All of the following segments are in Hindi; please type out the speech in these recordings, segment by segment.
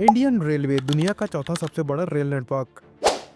इंडियन रेलवे दुनिया का चौथा सबसे बड़ा रेल नेटवर्क,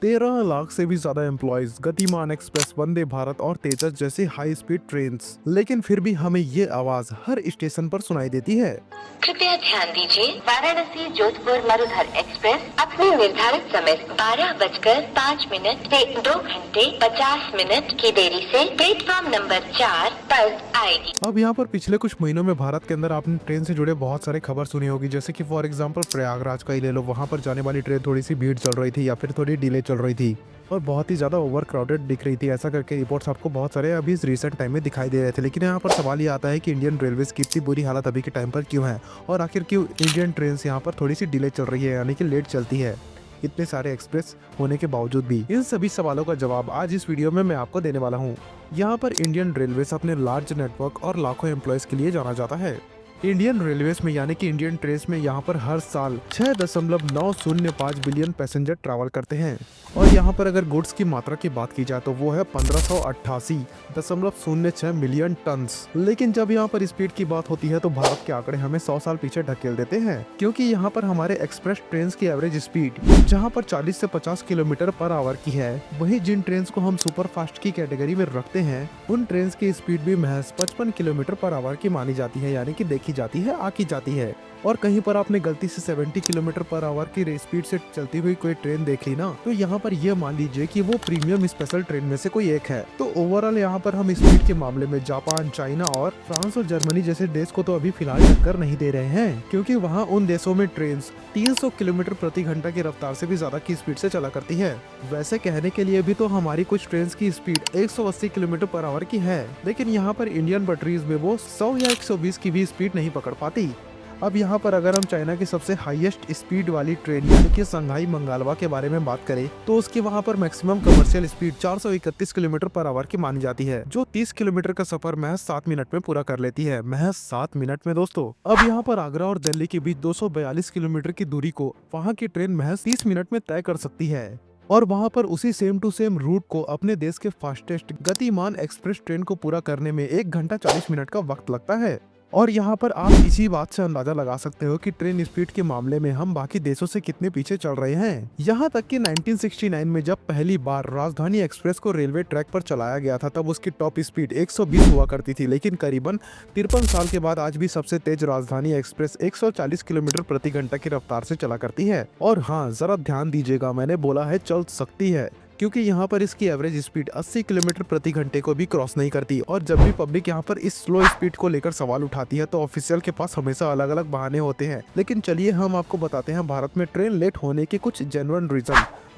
13 लाख से भी ज्यादा एम्प्लॉयज, गतिमान एक्सप्रेस, वंदे भारत और तेजस जैसे हाई स्पीड ट्रेन्स। लेकिन फिर भी हमें ये आवाज हर स्टेशन पर सुनाई देती है। कृपया ध्यान दीजिए, वाराणसी जोधपुर मरुधर एक्सप्रेस अपने निर्धारित समय 12:05 से 2 घंटे 50 मिनट की देरी से प्लेटफॉर्म नंबर 4 पर आएगी। अब यहाँ पर पिछले कुछ महीनों में भारत के अंदर आपने ट्रेन से जुड़े बहुत सारे खबर सुनी होगी, जैसे कि फॉर एग्जांपल प्रयागराज का ही ले लो। वहाँ पर जाने वाली ट्रेन थोड़ी सी भीड़ चल रही थी या फिर थोड़ी डिले चल रही थी और बहुत ही ज्यादा ओवर क्राउडेड दिख रही थी। ऐसा करके रिपोर्ट्स आपको बहुत सारे अभी रिसेंट टाइम में दिखाई दे रहे थे। लेकिन यहाँ पर सवाल ये आता है कि इंडियन रेलवे की इतनी बुरी हालत अभी के टाइम पर क्यों है और आखिर क्यों इंडियन ट्रेन यहाँ पर थोड़ी सी डिले चल रही है, यानी कि लेट चलती है इतने सारे एक्सप्रेस होने के बावजूद भी। इन सभी सवालों का जवाब आज इस वीडियो में मैं आपको देने वाला हूँ। यहाँ पर इंडियन रेलवे अपने लार्ज नेटवर्क और लाखों एम्प्लॉयज के लिए जाना जाता है। इंडियन रेलवेज में यानी कि इंडियन ट्रेन में यहाँ पर हर साल 6.905 बिलियन पैसेंजर ट्रैवल करते हैं और यहाँ पर अगर गुड्स की मात्रा की बात की जाए तो वो है 1588.06 मिलियन टन्स। लेकिन जब यहाँ पर स्पीड की बात होती है तो भारत के आंकड़े हमें 100 साल पीछे ढकेल देते हैं, क्योंकि यहाँ पर हमारे एक्सप्रेस ट्रेन की एवरेज स्पीड जहाँ पर 40 से 50 किलोमीटर पर आवर की है, वही जिन ट्रेन को हम सुपर फास्ट की कैटेगरी में रखते हैं उन ट्रेन की स्पीड भी महज 55 किलोमीटर पर आवर की मानी जाती है, यानी कि देखी जाती है, आकी जाती है। और कहीं पर आपने गलती से 70 किलोमीटर पर आवर की स्पीड से चलती हुई कोई ट्रेन देख ली ना, तो यहाँ पर यह मान लीजिए कि वो प्रीमियम स्पेशल ट्रेन में से कोई एक है। तो ओवरऑल यहाँ पर हम स्पीड के मामले में जापान, चाइना और फ्रांस और जर्मनी जैसे देश को तो अभी फिलहाल टक्कर नहीं दे रहे हैं, क्योंकि वहाँ उन देशों में ट्रेन 300 किलोमीटर प्रति घंटा की रफ्तार से भी ज्यादा की स्पीड से चला करती है। वैसे कहने के लिए भी तो हमारी कुछ ट्रेन की स्पीड 180 किलोमीटर पर आवर की है, लेकिन यहाँ पर इंडियन पटरीज में वो 100 या 120 की भी स्पीड नहीं पकड़ पाती। अब यहाँ पर अगर हम चाइना की सबसे हाईएस्ट स्पीड वाली ट्रेन यानी कि संघाई मंगलवा के बारे में बात करें तो उसकी वहाँ पर maximum commercial speed 431 kilometre per hour की मानी जाती है, जो 30 किलोमीटर का सफर महज 7 मिनट में पूरा कर लेती है। महज 7 मिनट में दोस्तों। अब यहाँ पर आगरा और दिल्ली के बीच 242 किलोमीटर की दूरी को वहाँ की ट्रेन महज 30 मिनट में तय कर सकती है और वहां पर उसी सेम टू सेम रूट को अपने देश के फास्टेस्ट गतिमान एक्सप्रेस ट्रेन को पूरा करने में 1 घंटा 40 मिनट का वक्त लगता है। और यहाँ पर आप इसी बात से अंदाजा लगा सकते हो कि ट्रेन स्पीड के मामले में हम बाकी देशों से कितने पीछे चल रहे हैं। यहाँ तक कि 1969 में जब पहली बार राजधानी एक्सप्रेस को रेलवे ट्रैक पर चलाया गया था तब उसकी टॉप स्पीड 120 हुआ करती थी, लेकिन करीबन 53 साल के बाद आज भी सबसे तेज राजधानी एक्सप्रेस 140 किलोमीटर प्रति घंटा की रफ्तार से चला करती है। और हाँ, जरा ध्यान दीजिएगा, मैंने बोला है चल सकती है, क्योंकि यहाँ पर इसकी एवरेज स्पीड 80 किलोमीटर प्रति घंटे को भी क्रॉस नहीं करती। और जब भी पब्लिक यहाँ पर इस स्लो स्पीड को लेकर सवाल उठाती है तो ऑफिशियल के पास हमेशा अलग अलग बहाने होते हैं। लेकिन चलिए हम आपको बताते हैं भारत में ट्रेन लेट होने के कुछ genuine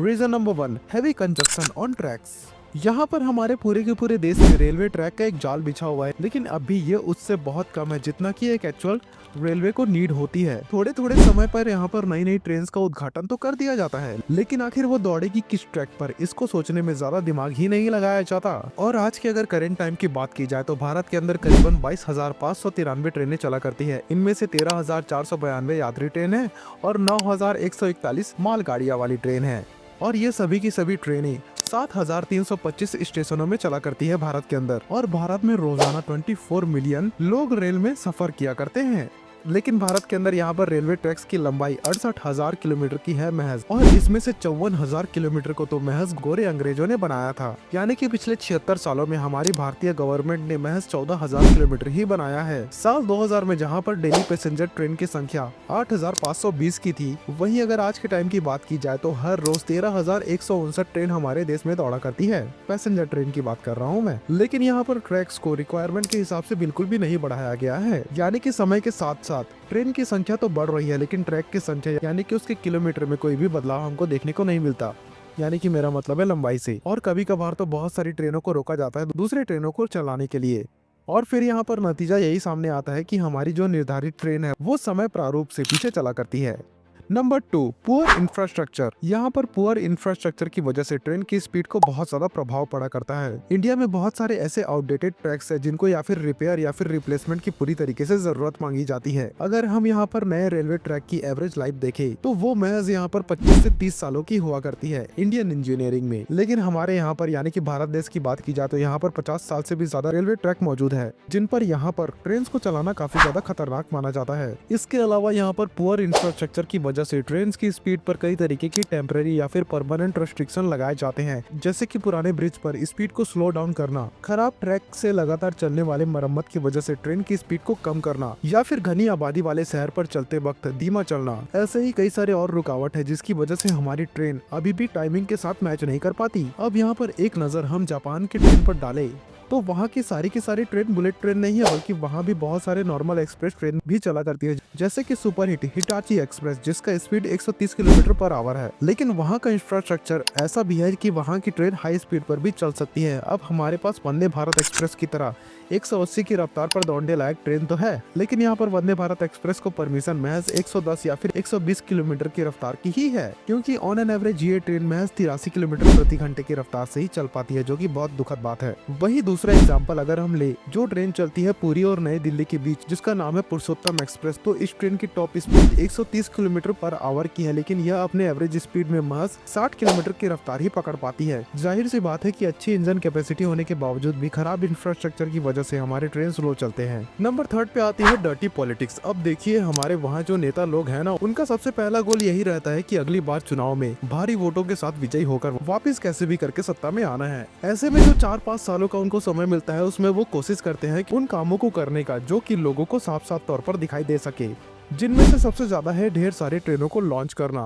reason number 1, heavy congestion on tracks. यहाँ पर हमारे पूरे के पूरे देश में रेलवे ट्रैक का एक जाल बिछा हुआ है, लेकिन अभी ये उससे बहुत कम है जितना कि एक एक्चुअल रेलवे को नीड होती है। थोड़े थोड़े समय पर यहाँ पर नई नई ट्रेन का उद्घाटन तो कर दिया जाता है, लेकिन आखिर वो दौड़ेगी किस ट्रैक पर, इसको सोचने में ज्यादा दिमाग ही नहीं लगाया जाता। और आज के अगर करंट टाइम की बात की जाए तो भारत के अंदर करीबन 22,593 ट्रेनें चला करती है। इनमें से 13,492 यात्री ट्रेन है और 9,141 मालगाड़ियां वाली ट्रेन है। और ये सभी की सभी ट्रेनें 7,325 स्टेशनों में चला करती है भारत के अंदर। और भारत में रोजाना 24 मिलियन लोग रेल में सफर किया करते हैं। लेकिन भारत के अंदर यहाँ पर रेलवे ट्रैक्स की लंबाई 68,000 किलोमीटर की है महज, और इसमें से 54,000 किलोमीटर को तो महज गोरे अंग्रेजों ने बनाया था। यानी कि पिछले 76 सालों में हमारी भारतीय गवर्नमेंट ने महज 14,000 किलोमीटर ही बनाया है। साल 2000 में जहाँ पर डेली पैसेंजर ट्रेन की संख्या 8,520 की थी, वहीं अगर आज के टाइम की बात की जाए तो हर रोज 13,159 ट्रेन हमारे देश में दौड़ा करती है। पैसेंजर ट्रेन की बात कर रहा हूँ मैं। लेकिन यहाँ पर ट्रैक्स को रिक्वायरमेंट के हिसाब से बिल्कुल भी नहीं बढ़ाया गया है, यानी कि समय के साथ ट्रेन की संख्या तो बढ़ रही है लेकिन ट्रैक की संख्या यानी कि उसके किलोमीटर में कोई भी बदलाव हमको देखने को नहीं मिलता, यानी कि मेरा मतलब है लंबाई से। और कभी कभार तो बहुत सारी ट्रेनों को रोका जाता है दूसरे ट्रेनों को चलाने के लिए, और फिर यहाँ पर नतीजा यही सामने आता है कि हमारी जो निर्धारित ट्रेन है वो समय प्रारूप से पीछे चला करती है। Number 2, poor infrastructure. यहाँ पर पुअर इंफ्रास्ट्रक्चर की वजह से ट्रेन की स्पीड को बहुत ज्यादा प्रभाव पड़ा करता है। इंडिया में बहुत सारे ऐसे आउटडेटेड ट्रैक्स हैं जिनको या फिर रिपेयर या फिर रिप्लेसमेंट की पूरी तरीके से जरूरत मांगी जाती है। अगर हम यहाँ पर नए रेलवे ट्रैक की एवरेज लाइफ देखें तो वो महज यहाँ पर 25 से 30 सालों की हुआ करती है इंडियन इंजीनियरिंग में। लेकिन हमारे यहाँ पर यानी कि भारत देश की बात की जाए तो यहाँ पर 50 साल से भी ज्यादा रेलवे ट्रैक मौजूद है, जिन पर यहाँ पर ट्रेन को चलाना काफी ज्यादा खतरनाक माना जाता है। इसके अलावा यहाँ पर पुअर इंफ्रास्ट्रक्चर की वजह से ट्रेन की स्पीड पर कई तरीके की टेम्पररी या फिर परमानेंट रेस्ट्रिक्शन लगाए जाते हैं, जैसे कि पुराने ब्रिज पर स्पीड को स्लो डाउन करना, खराब ट्रैक से लगातार चलने वाले मरम्मत की वजह से ट्रेन की स्पीड को कम करना, या फिर घनी आबादी वाले शहर पर चलते वक्त धीमा चलना। ऐसे ही कई सारे और रुकावट है जिसकी वजह से हमारी ट्रेन अभी भी टाइमिंग के साथ मैच नहीं कर पाती। अब यहाँ पर एक नजर हम जापान की ट्रेन पर डालें तो वहाँ की सारी ट्रेन बुलेट ट्रेन नहीं है, बल्कि वहाँ भी बहुत सारे नॉर्मल एक्सप्रेस ट्रेन भी चला करती है, जैसे कि सुपर हिट हिटाची एक्सप्रेस जिसका स्पीड 130 किलोमीटर पर आवर है। लेकिन वहाँ का इंफ्रास्ट्रक्चर ऐसा भी है कि वहाँ की ट्रेन हाई स्पीड पर भी चल सकती है। अब हमारे पास वंदे भारत एक्सप्रेस की तरह 180 की रफ्तार पर दौड़ने लायक ट्रेन तो है, लेकिन यहाँ पर वंदे भारत एक्सप्रेस को परमिशन महज 110 या फिर 120 किलोमीटर की रफ्तार की ही है, क्योंकि ऑन एन एवरेज ये ट्रेन महज 83 किलोमीटर प्रति घंटे की रफ्तार से ही चल पाती है, जो कि बहुत दुखद बात है। वही दूसरा एग्जाम्पल अगर हम ले, जो ट्रेन चलती है पुरी और नई दिल्ली के बीच जिसका नाम है पुरुषोत्तम एक्सप्रेस, तो इस ट्रेन की top speed 130 kilometre per hour की है, लेकिन यह अपने एवरेज स्पीड में महज 60 किलोमीटर की रफ्तार ही पकड़ पाती है। जाहिर सी बात है कि अच्छी इंजन कैपेसिटी होने के बावजूद भी खराब इंफ्रास्ट्रक्चर की वजह से हमारे ट्रेन स्लो चलते हैं। नंबर 3 पे आती है डर्टी पॉलिटिक्स। अब देखिए हमारे वहाँ जो नेता लोग हैं ना, उनका सबसे पहला गोल यही रहता है कि अगली बार चुनाव में भारी वोटों के साथ विजयी होकर वापस कैसे भी करके सत्ता में आना है। ऐसे में जो 4-5 सालों का उनको समय मिलता है उसमें वो कोशिश करते हैं कि उन कामों को करने का जो कि लोगों को साफ साफ तौर पर दिखाई दे सके, जिनमें से सबसे ज्यादा है ढेर सारे ट्रेनों को लॉन्च करना।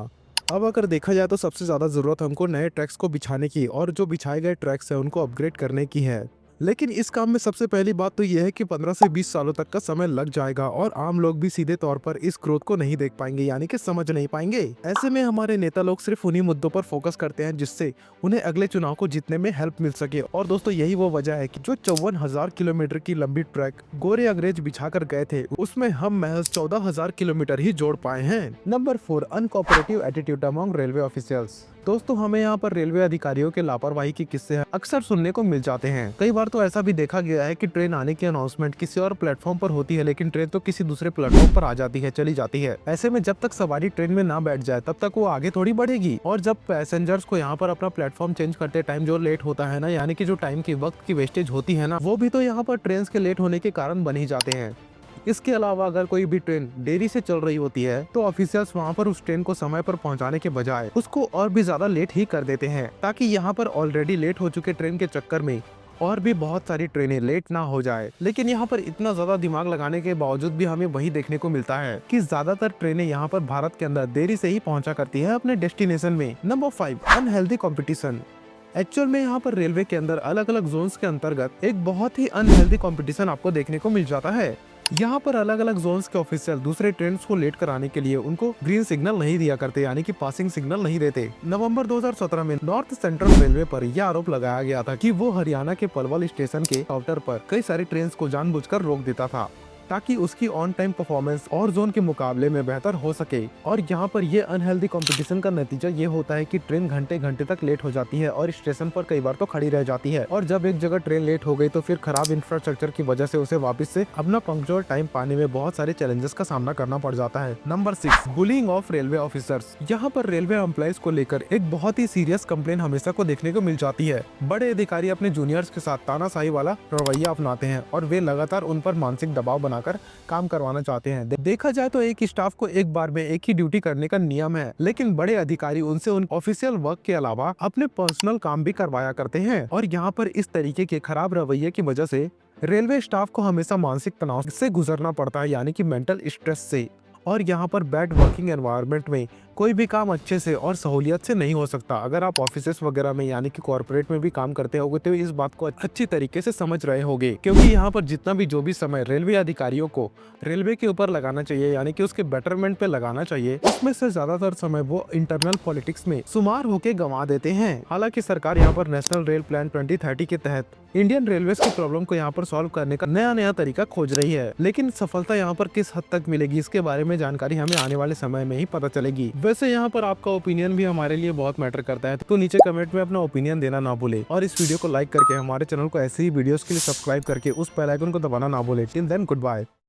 अब अगर देखा जाए तो सबसे ज्यादा जरूरत हमको नए ट्रैक्स को बिछाने की और जो बिछाए गए ट्रैक्स है उनको अपग्रेड करने की है। लेकिन इस काम में सबसे पहली बात तो यह है कि 15 से 20 सालों तक का समय लग जाएगा और आम लोग भी सीधे तौर पर इस ग्रोथ को नहीं देख पाएंगे, यानी कि समझ नहीं पाएंगे। ऐसे में हमारे नेता लोग सिर्फ उन्हीं मुद्दों पर फोकस करते हैं जिससे उन्हें अगले चुनाव को जीतने में हेल्प मिल सके। और दोस्तों यही वो वजह है कि जो 54,000 किलोमीटर की लंबी ट्रैक गोरे अंग्रेज बिछा कर गए थे उसमें हम महज 14,000 किलोमीटर ही जोड़ पाए हैं। Number 4, uncooperative attitude among railway officials. दोस्तों हमें यहाँ पर रेलवे अधिकारियों के लापरवाही के किस्से अक्सर सुनने को मिल जाते हैं। कई बार तो ऐसा भी देखा गया है कि ट्रेन आने की अनाउंसमेंट किसी और प्लेटफॉर्म पर होती है, लेकिन ट्रेन तो किसी दूसरे प्लेटफॉर्म पर आ जाती है, चली जाती है। ऐसे में जब तक सवारी ट्रेन में ना बैठ जाए तब तक वो आगे थोड़ी बढ़ेगी। और जब पैसेंजर्स को यहाँ पर अपना प्लेटफॉर्म चेंज करते टाइम जो लेट होता है ना, यानी कि जो टाइम की वक्त की वेस्टेज होती है ना, वो भी तो यहाँ पर ट्रेन के लेट होने के कारण बन ही जाते हैं। इसके अलावा अगर कोई भी ट्रेन देरी से चल रही होती है तो ऑफिसर्स वहाँ पर उस ट्रेन को समय पर पहुँचाने के बजाय उसको और भी ज्यादा लेट ही कर देते हैं, ताकि यहाँ पर ऑलरेडी लेट हो चुके ट्रेन के चक्कर में और भी बहुत सारी ट्रेनें लेट ना हो जाए। लेकिन यहाँ पर इतना ज्यादा दिमाग लगाने के बावजूद भी हमें वही देखने को मिलता है कि ज्यादातर ट्रेनें यहाँ पर भारत के अंदर देरी से ही पहुँचा करती है अपने डेस्टिनेशन में। Number 5, unhealthy competition. एक्चुअल में यहाँ पर रेलवे के अंदर अलग अलग जोन्स के अंतर्गत एक बहुत ही अनहेल्दी कंपटीशन आपको देखने को मिल जाता है। यहाँ पर अलग अलग जोन्स के ऑफिसर दूसरे ट्रेन को लेट कराने के लिए उनको ग्रीन सिग्नल नहीं दिया करते, यानी कि पासिंग सिग्नल नहीं देते। नवंबर 2017 में नॉर्थ सेंट्रल रेलवे पर यह आरोप लगाया गया था कि वो हरियाणा के पलवल स्टेशन के काउंटर पर कई सारी ट्रेन को जानबूझकर रोक देता था ताकि उसकी ऑन टाइम परफॉर्मेंस और जोन के मुकाबले में बेहतर हो सके। और यहाँ पर ये अनहेल्दी कंपटीशन का नतीजा ये होता है कि ट्रेन घंटे घंटे तक लेट हो जाती है और स्टेशन पर कई बार तो खड़ी रह जाती है। और जब एक जगह ट्रेन लेट हो गई तो फिर खराब इंफ्रास्ट्रक्चर की वजह से उसे वापस से अपना पंक्चुअल टाइम पाने में बहुत सारे चैलेंजेस का सामना करना पड़ जाता है। Number 6, bullying of railway officers. यहाँ पर रेलवे एम्प्लॉइज को लेकर एक बहुत ही सीरियस कंप्लेन हमेशा को देखने को मिल जाती है। बड़े अधिकारी अपने जूनियर्स के साथ तानाशाही वाला रवैया अपनाते हैं और वे लगातार उन पर मानसिक दबाव बनाकर काम करवाना चाहते हैं। देखा जाए तो एक स्टाफ को एक बार में एक ही ड्यूटी करने का नियम है, लेकिन बड़े अधिकारी उनसे उन ऑफिशियल वर्क के अलावा अपने पर्सनल काम भी करवाया करते हैं। और यहाँ पर इस तरीके के खराब रवैये की वजह से रेलवे स्टाफ को हमेशा मानसिक तनाव से गुजरना पड़ता है, यानी कि मेंटल स्ट्रेस से। और यहाँ पर बैड वर्किंग एनवायरनमेंट में कोई भी काम अच्छे से और सहूलियत से नहीं हो सकता। अगर आप ऑफिसेस वगैरह में यानी कि कॉर्पोरेट में भी काम करते होगे तो इस बात को अच्छी तरीके से समझ रहे होंगे, क्योंकि यहाँ पर जितना भी जो भी समय रेलवे अधिकारियों को रेलवे के ऊपर लगाना चाहिए, यानी कि उसके बेटरमेंट पे लगाना चाहिए, उसमें से ज्यादातर समय वो इंटरनल पॉलिटिक्स में शुमार होके गंवा देते हैं। हालांकि सरकार यहाँ पर नेशनल रेल प्लान 2030 के तहत इंडियन रेलवेज की प्रॉब्लम को यहाँ पर सॉल्व करने का नया तरीका खोज रही है, लेकिन सफलता यहाँ पर किस हद तक मिलेगी इसके बारे में जानकारी हमें आने वाले समय में ही पता चलेगी। वैसे यहाँ पर आपका ओपिनियन भी हमारे लिए बहुत मैटर करता है, तो नीचे कमेंट में अपना ओपिनियन देना ना भूले और इस वीडियो को लाइक करके हमारे चैनल को ऐसे ही वीडियोस के लिए सब्सक्राइब करके उस बेल आइकन को दबाना ना भूले। Till then good bye.